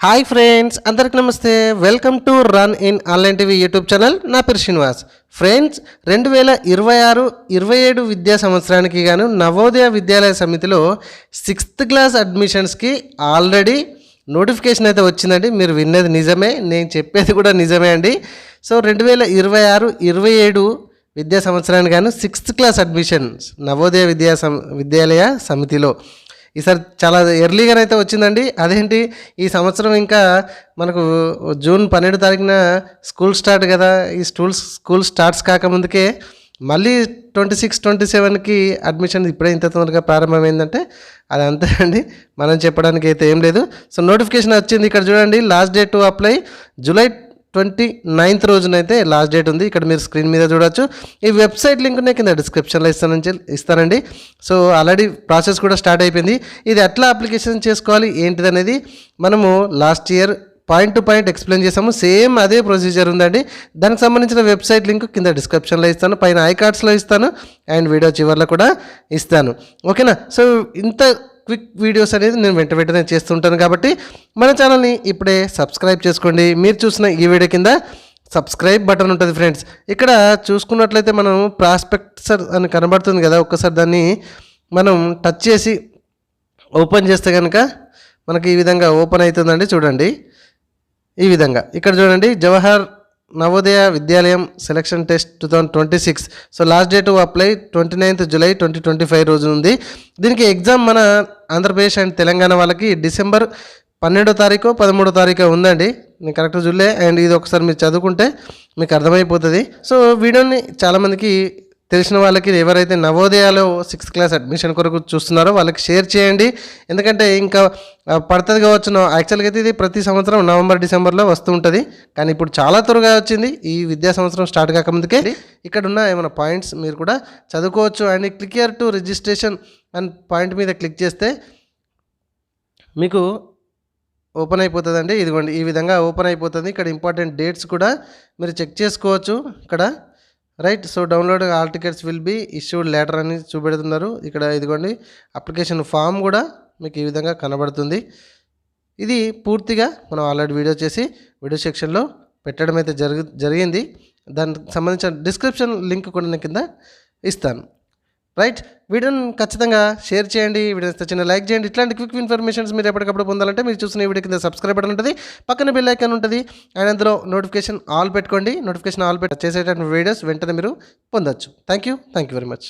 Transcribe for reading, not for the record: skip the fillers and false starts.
Hi friends, అందరికి నమస్తే. Welcome to run in online TV YouTube channel. నా పేరు శ్రీనివాస్. ఫ్రెండ్స్, 2026-27 విద్యా సంవత్సరానికి గాను నవోదయ విద్యాలయ సమితిలో 6th క్లాస్ అడ్మిషన్స్కి ఆల్రెడీ నోటిఫికేషన్ అయితే వచ్చిందండి. మీరు విన్నది నిజమే, నేను చెప్పేది కూడా నిజమే అండి. సో 2026-27 విద్యా సంవత్సరానికి గాను 6th క్లాస్ అడ్మిషన్స్ నవోదయ విద్యాలయ సమితిలో ఈసారి చాలా ఎర్లీగానే అయితే వచ్చిందండి. అదేంటి, ఈ సంవత్సరం ఇంకా మనకు జూన్ 12 తారీఖున స్కూల్ స్టార్ట్ కదా. ఈ స్కూల్ స్టార్ట్స్ కాకముందుకే మళ్ళీ 26-27కి అడ్మిషన్ ఇప్పుడే ఇంత తొందరగా ప్రారంభమైందంటే అది అంతే అండి, మనం చెప్పడానికి అయితే ఏం లేదు. సో నోటిఫికేషన్ వచ్చింది. ఇక్కడ చూడండి, last date to apply July 29th రోజునైతే లాస్ట్ డేట్ ఉంది. ఇక్కడ మీరు స్క్రీన్ మీద చూడొచ్చు. ఈ వెబ్సైట్ లింక్ కింద డిస్క్రిప్షన్లో ఇస్తానండి. సో ఆల్రెడీ ప్రాసెస్ కూడా స్టార్ట్ అయిపోయింది. ఇది ఎట్లా అప్లికేషన్ చేసుకోవాలి ఏంటిది అనేది మనము last year point to point explain చేసాము. సేమ్ అదే ప్రొసీజర్ ఉందండి. దానికి సంబంధించిన వెబ్సైట్ లింక్ కింద డిస్క్రిప్షన్లో ఇస్తాను, పైన ఐకార్డ్స్లో ఇస్తాను, అండ్ వీడియో చివర్లో కూడా ఇస్తాను. ఓకేనా? సో ఇంత క్విక్ వీడియోస్ అనేది నేను వెంటనే చేస్తుంటాను కాబట్టి మన ఛానల్ని ఇప్పుడే సబ్స్క్రైబ్ చేసుకోండి. మీరు చూసిన ఈ వీడియో కింద సబ్స్క్రైబ్ బటన్ ఉంటుంది ఫ్రెండ్స్. ఇక్కడ చూసుకున్నట్లయితే మనం ప్రాస్పెక్ట్స్ అని కనబడుతుంది కదా, ఒక్కసారి దాన్ని మనం టచ్ చేసి ఓపెన్ చేస్తే కనుక మనకి ఈ విధంగా ఓపెన్ అవుతుందండి. చూడండి, ఈ విధంగా ఇక్కడ చూడండి, జవహర్ నవోదయ విద్యాలయం selection test 2026. So last date to apply 29th July 2025 రోజు ఉంది. దీనికి ఎగ్జామ్ మన ఆంధ్రప్రదేశ్ అండ్ తెలంగాణ వాళ్ళకి డిసెంబర్ 12వ తారీఖు 13వ తారీఖు ఉందండి. నేను కరెక్ట్ చూడలే, అండ్ ఇది ఒకసారి మీరు చదువుకుంటే మీకు అర్థమైపోతుంది. సో వీడియోని చాలామందికి తెలిసిన వాళ్ళకి, ఎవరైతే నవోదయాలో 6th క్లాస్ అడ్మిషన్ కొరకు చూస్తున్నారో వాళ్ళకి షేర్ చేయండి. ఎందుకంటే ఇంకా పడుతుంది కావచ్చు. యాక్చువల్గా అయితే ఇది ప్రతి సంవత్సరం నవంబర్ డిసెంబర్లో వస్తూ ఉంటుంది, కానీ ఇప్పుడు చాలా త్వరగా వచ్చింది. ఈ విద్యా సంవత్సరం స్టార్ట్ కాకముందుకే ఇక్కడ ఉన్న ఏమైనా పాయింట్స్ మీరు కూడా చదువుకోవచ్చు. And click here to registration and point మీద క్లిక్ చేస్తే మీకు ఓపెన్ అయిపోతుందండి. ఇదిగోండి, ఈ విధంగా ఓపెన్ అయిపోతుంది. ఇక్కడ ఇంపార్టెంట్ డేట్స్ కూడా మీరు చెక్ చేసుకోవచ్చు ఇక్కడ, right. So download all tickets will be issued later అని చూపెడుతున్నారు ఇక్కడ. ఇదిగోండి, అప్లికేషన్ ఫామ్ కూడా మీకు ఈ విధంగా కనబడుతుంది. ఇది పూర్తిగా మనం ఆల్రెడీ వీడియో చేసి వీడియో సెక్షన్లో పెట్టడం అయితే జరిగింది. దానికి సంబంధించిన డిస్క్రిప్షన్ లింక్ కూడా నేను కింద ఇస్తాను, రైట్. వీడియోని ఖచ్చితంగా షేర్ చేయండి, వీడియోని చిన్న లైక్ చేయండి. ఇట్లాంటి క్విక్ ఇన్ఫర్మేషన్స్ మీరు ఎప్పటికప్పుడు పొందాలంటే మీరు చూసిన వీడియో కింద సబ్స్క్రైబ్ బటన్ ఉంటుంది, పక్కన బెల్ ఐకాన్ ఉంటుంది, అండ్ అందులో నోటిఫికేషన్ ఆల్ పెట్టుకోండి. నోటిఫికేషన్ ఆల్ చేసేటటువంటి వీడియోస్ వెంటనే మీరు పొందొచ్చు. Thank you very much.